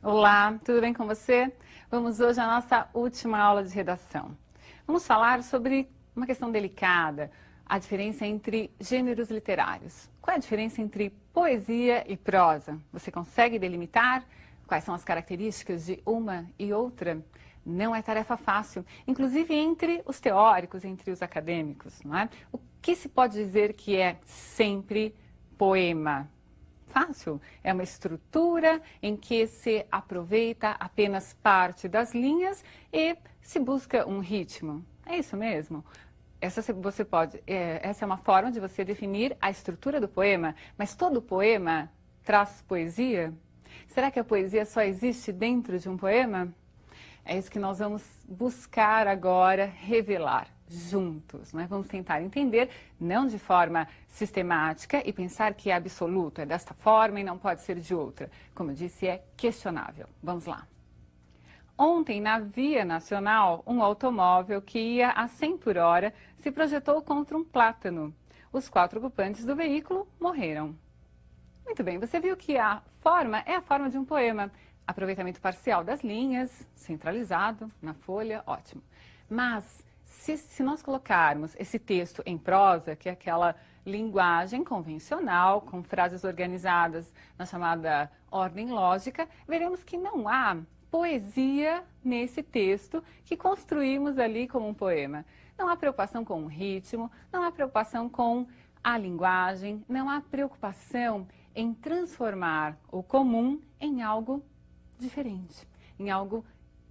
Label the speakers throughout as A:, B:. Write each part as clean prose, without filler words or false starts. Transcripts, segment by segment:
A: Olá, tudo bem com você? Vamos hoje à nossa última aula de redação. Vamos falar sobre uma questão delicada, a diferença entre gêneros literários. Qual é a diferença entre poesia e prosa? Você consegue delimitar quais são as características de uma e outra? Não é tarefa fácil, inclusive entre os teóricos, entre os acadêmicos, não é? O que se pode dizer que é sempre poema? Fácil. É uma estrutura em que se aproveita apenas parte das linhas e se busca um ritmo. É isso mesmo? Essa é uma forma de você definir a estrutura do poema, mas todo poema traz poesia? Será que a poesia só existe dentro de um poema? É isso que nós vamos buscar agora revelar juntos, né? Vamos tentar entender, não de forma sistemática e pensar que é absoluto, é desta forma e não pode ser de outra. Como eu disse, é questionável. Vamos lá. Ontem, na Via Nacional, um automóvel que ia a 100 por hora se projetou contra um plátano. Os 4 ocupantes do veículo morreram. Muito bem, você viu que a forma é a forma de um poema. Aproveitamento parcial das linhas, centralizado na folha, ótimo. Mas, se nós colocarmos esse texto em prosa, que é aquela linguagem convencional, com frases organizadas na chamada ordem lógica, veremos que não há poesia nesse texto que construímos ali como um poema. Não há preocupação com o ritmo, não há preocupação com a linguagem, não há preocupação em transformar o comum em algo diferente, em algo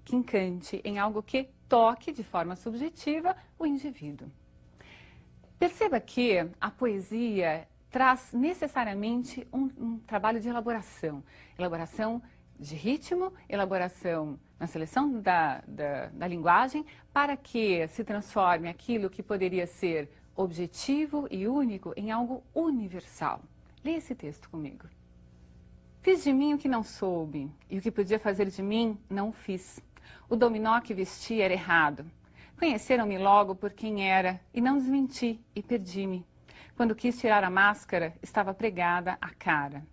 A: que encante, em algo que toque de forma subjetiva o indivíduo. Perceba que a poesia traz necessariamente um trabalho de elaboração. Elaboração de ritmo, elaboração na seleção da linguagem, para que se transforme aquilo que poderia ser objetivo e único em algo universal. Leia esse texto comigo. Fiz de mim o que não soube, e o que podia fazer de mim, não fiz. O dominó que vesti era errado. Conheceram-me logo por quem era, e não desmenti, e perdi-me. Quando quis tirar a máscara, estava pregada a cara.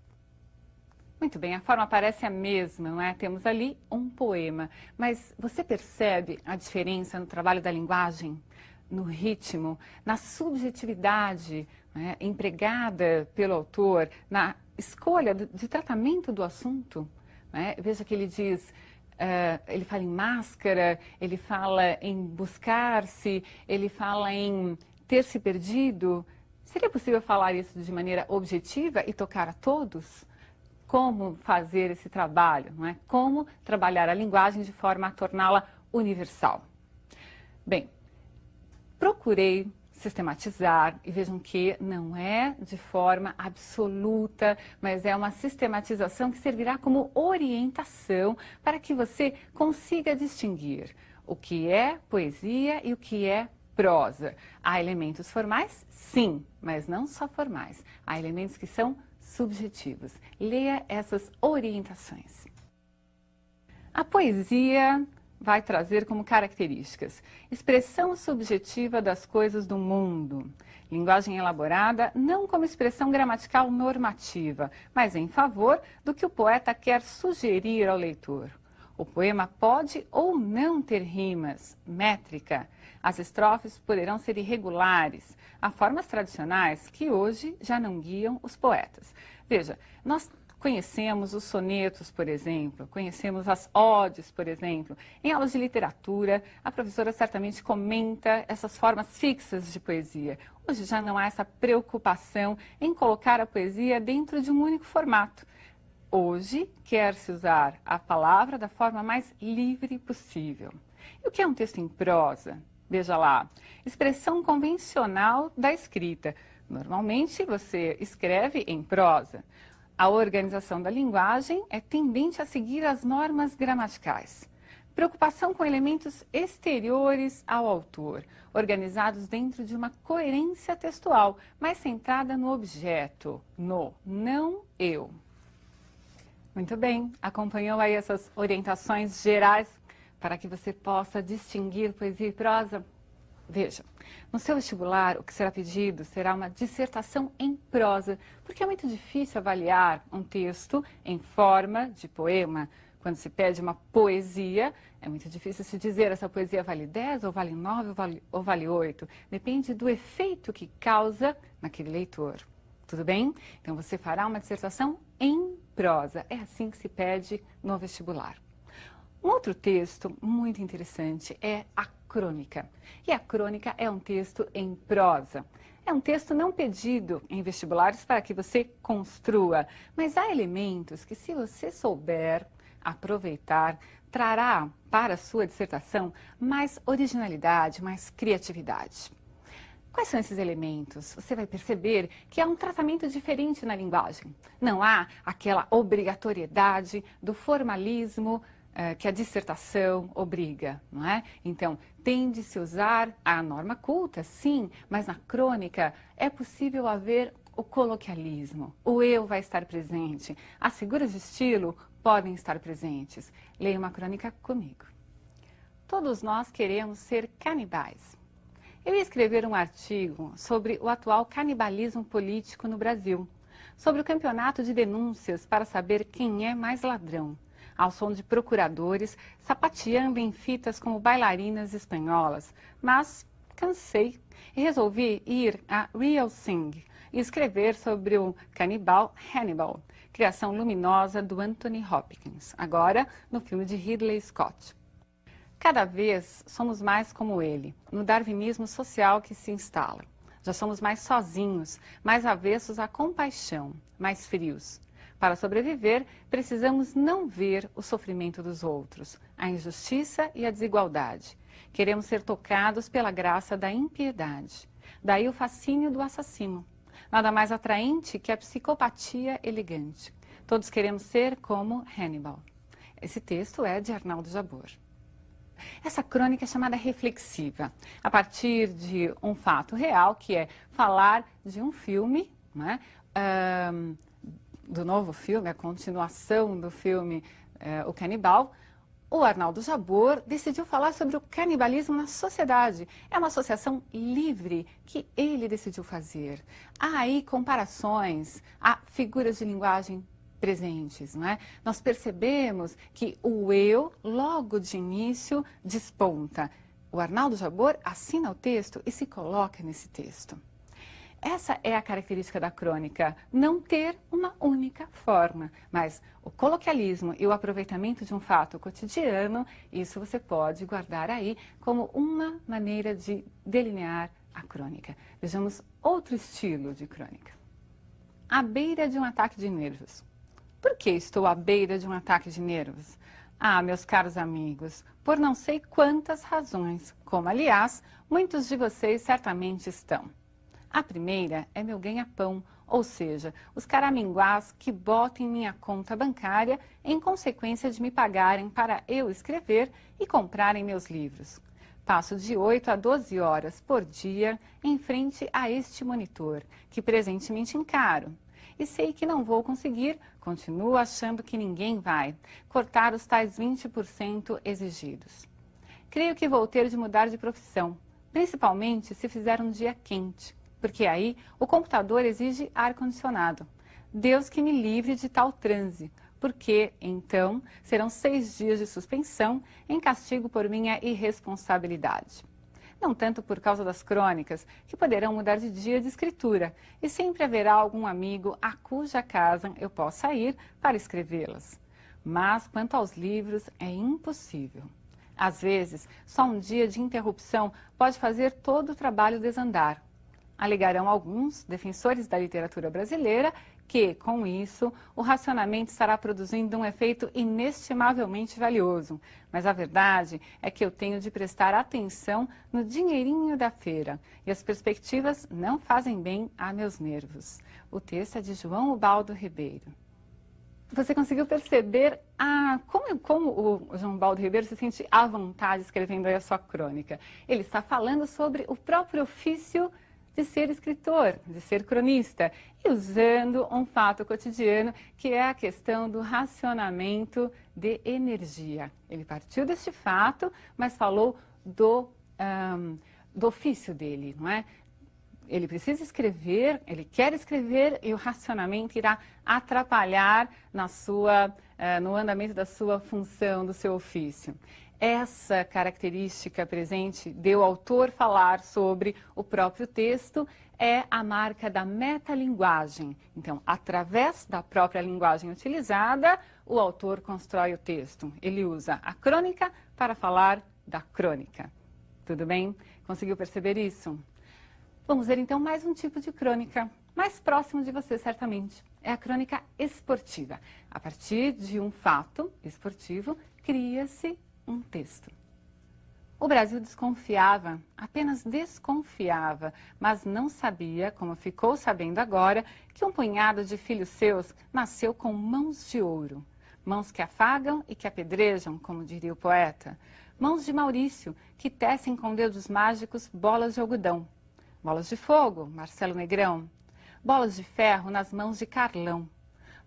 A: Muito bem, a forma parece a mesma, não é? Temos ali um poema, mas você percebe a diferença no trabalho da linguagem, no ritmo, na subjetividade, né, empregada pelo autor, na escolha de tratamento do assunto, né? Veja que ele diz, ele fala em máscara, ele fala em buscar-se, ele fala em ter se perdido. Seria possível falar isso de maneira objetiva e tocar a todos? Como fazer esse trabalho, não é? Como trabalhar a linguagem de forma a torná-la universal? Bem, procurei sistematizar e vejam que não é de forma absoluta, mas é uma sistematização que servirá como orientação para que você consiga distinguir o que é poesia e o que é prosa. Há elementos formais? Sim, mas não só formais. Há elementos que são subjetivos. Leia essas orientações. A poesia vai trazer como características expressão subjetiva das coisas do mundo, linguagem elaborada não como expressão gramatical normativa, mas em favor do que o poeta quer sugerir ao leitor. O poema pode ou não ter rimas, métrica. As estrofes poderão ser irregulares. Há formas tradicionais que hoje já não guiam os poetas. Veja, nós conhecemos os sonetos, por exemplo, conhecemos as odes, por exemplo. Em aulas de literatura, a professora certamente comenta essas formas fixas de poesia. Hoje já não há essa preocupação em colocar a poesia dentro de um único formato. Hoje, quer-se usar a palavra da forma mais livre possível. E o que é um texto em prosa? Veja lá, expressão convencional da escrita. Normalmente, você escreve em prosa. A organização da linguagem é tendente a seguir as normas gramaticais. Preocupação com elementos exteriores ao autor, organizados dentro de uma coerência textual, mais centrada no objeto, no não eu. Muito bem, acompanhou aí essas orientações gerais para que você possa distinguir poesia e prosa? Veja, no seu vestibular o que será pedido será uma dissertação em prosa, porque é muito difícil avaliar um texto em forma de poema, Quando se pede uma poesia, é muito difícil se dizer essa poesia vale 10, ou vale 9, ou vale 8. Depende do efeito que causa naquele leitor. Tudo bem? Então você fará uma dissertação em prosa. É assim que se pede no vestibular. Um outro texto muito interessante é a crônica. E a crônica é um texto em prosa. É um texto não pedido em vestibulares para que você construa, mas há elementos que, se você souber aproveitar, trará para a sua dissertação mais originalidade, mais criatividade. Quais são esses elementos? Você vai perceber que há um tratamento diferente na linguagem. Não há aquela obrigatoriedade do formalismo que a dissertação obriga, não é? Então, tem de se usar a norma culta, sim, mas na crônica é possível haver o coloquialismo. O eu vai estar presente. As figuras de estilo podem estar presentes. Leia uma crônica comigo. Todos nós queremos ser canibais. Eu ia escrever um artigo sobre o atual canibalismo político no Brasil, sobre o campeonato de denúncias para saber quem é mais ladrão, ao som de procuradores sapateando em fitas como bailarinas espanholas, mas cansei e resolvi ir a Real Thing e escrever sobre o canibal Hannibal, criação luminosa do Anthony Hopkins, agora no filme de Ridley Scott. Cada vez somos mais como ele, no darwinismo social que se instala. Já somos mais sozinhos, mais avessos à compaixão, mais frios. Para sobreviver, precisamos não ver o sofrimento dos outros, a injustiça e a desigualdade. Queremos ser tocados pela graça da impiedade. Daí o fascínio do assassino. Nada mais atraente que a psicopatia elegante. Todos queremos ser como Hannibal. Esse texto é de Arnaldo Jabor. Essa crônica é chamada reflexiva, a partir de um fato real, que é falar de um filme, né, do novo filme, a continuação do filme O Canibal. O Arnaldo Jabor decidiu falar sobre o canibalismo na sociedade. É uma associação livre que ele decidiu fazer. Há aí comparações, há figuras de linguagem presentes, não é? Nós percebemos que o eu, logo de início, desponta. O Arnaldo Jabor assina o texto e se coloca nesse texto. Essa é a característica da crônica, não ter uma única forma, mas o coloquialismo e o aproveitamento de um fato cotidiano, isso você pode guardar aí como uma maneira de delinear a crônica. Vejamos outro estilo de crônica. À beira de um ataque de nervos. Por que estou à beira de um ataque de nervos? Ah, meus caros amigos, por não sei quantas razões, como aliás, muitos de vocês certamente estão. A primeira é meu ganha-pão, ou seja, os caraminguás que botam em minha conta bancária em consequência de me pagarem para eu escrever e comprarem meus livros. Passo de 8 a 12 horas por dia em frente a este monitor, que presentemente encaro. E sei que não vou conseguir, continuo achando que ninguém vai, cortar os tais 20% exigidos. Creio que vou ter de mudar de profissão, principalmente se fizer um dia quente, porque aí o computador exige ar-condicionado. Deus que me livre de tal transe, porque, então, serão 6 dias de suspensão em castigo por minha irresponsabilidade. Não tanto por causa das crônicas, que poderão mudar de dia de escritura, e sempre haverá algum amigo a cuja casa eu possa ir para escrevê-las. Mas, quanto aos livros, é impossível. Às vezes, só um dia de interrupção pode fazer todo o trabalho desandar. Alegarão alguns defensores da literatura brasileira que, com isso, o racionamento estará produzindo um efeito inestimavelmente valioso. Mas a verdade é que eu tenho de prestar atenção no dinheirinho da feira e as perspectivas não fazem bem a meus nervos. O texto é de João Ubaldo Ribeiro. Você conseguiu perceber como o João Ubaldo Ribeiro se sente à vontade escrevendo aí a sua crônica? Ele está falando sobre o próprio ofício de ser escritor, de ser cronista, e usando um fato cotidiano, que é a questão do racionamento de energia. Ele partiu deste fato, mas falou do ofício dele, não é? Ele precisa escrever, ele quer escrever, e o racionamento irá atrapalhar na sua no andamento da sua função, do seu ofício. Essa característica presente de o autor falar sobre o próprio texto é a marca da metalinguagem. Então, através da própria linguagem utilizada, o autor constrói o texto. Ele usa a crônica para falar da crônica. Tudo bem? Conseguiu perceber isso? Vamos ver então mais um tipo de crônica, mais próximo de você certamente. É a crônica esportiva. A partir de um fato esportivo, cria-se um texto. O Brasil desconfiava, apenas desconfiava, mas não sabia, como ficou sabendo agora, que um punhado de filhos seus nasceu com mãos de ouro. Mãos que afagam e que apedrejam, como diria o poeta. Mãos de Maurício, que tecem com dedos mágicos bolas de algodão. Bolas de fogo, Marcelo Negrão. Bolas de ferro nas mãos de Carlão.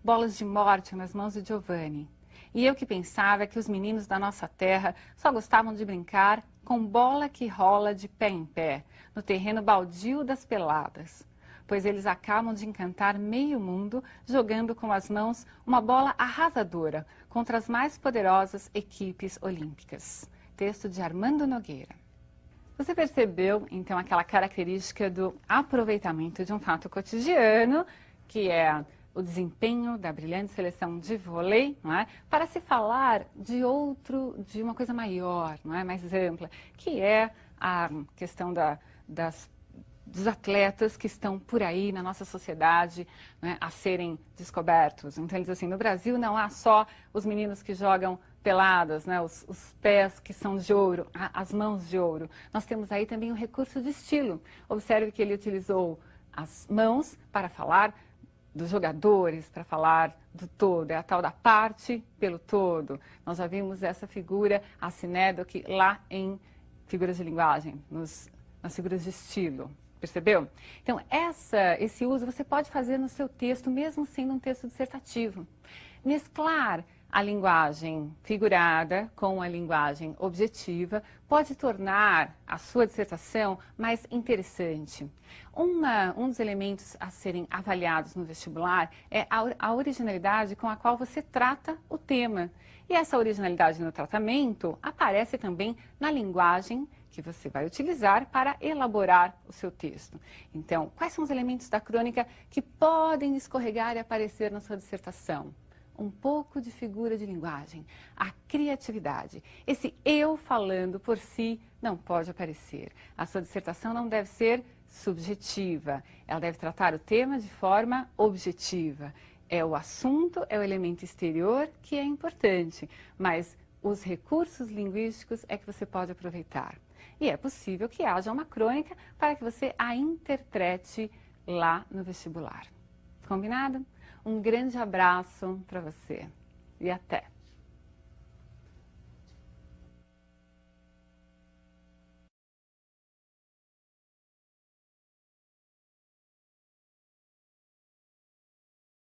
A: Bolas de morte nas mãos de Giovanni. E eu que pensava que os meninos da nossa terra só gostavam de brincar com bola que rola de pé em pé, no terreno baldio das peladas. Pois eles acabam de encantar meio mundo jogando com as mãos uma bola arrasadora contra as mais poderosas equipes olímpicas. Texto de Armando Nogueira. Você percebeu, então, aquela característica do aproveitamento de um fato cotidiano, que é o desempenho da brilhante seleção de vôlei, não é? Para se falar de de uma coisa maior, não é? Mais ampla, que é a questão dos atletas que estão por aí na nossa sociedade, né, a serem descobertos. Então, eles assim, no Brasil não há só os meninos que jogam peladas, né, os pés que são de ouro, as mãos de ouro. Nós temos aí também um recurso de estilo. Observe que ele utilizou as mãos para falar dos jogadores, para falar do todo, é a tal da parte pelo todo. Nós já vimos essa figura, a sinédoque, lá em figuras de linguagem, nas figuras de estilo. Percebeu? Então, esse uso você pode fazer no seu texto, mesmo sendo um texto dissertativo. Mesclar a linguagem figurada com a linguagem objetiva pode tornar a sua dissertação mais interessante. Um dos elementos a serem avaliados no vestibular é a originalidade com a qual você trata o tema. E essa originalidade no tratamento aparece também na linguagem que você vai utilizar para elaborar o seu texto. Então, quais são os elementos da crônica que podem escorregar e aparecer na sua dissertação? Um pouco de figura de linguagem, a criatividade. Esse eu falando por si não pode aparecer. A sua dissertação não deve ser subjetiva, ela deve tratar o tema de forma objetiva. É o assunto, é o elemento exterior que é importante, mas os recursos linguísticos é que você pode aproveitar. E é possível que haja uma crônica para que você a interprete lá no vestibular. Combinado? Um grande abraço para você e até!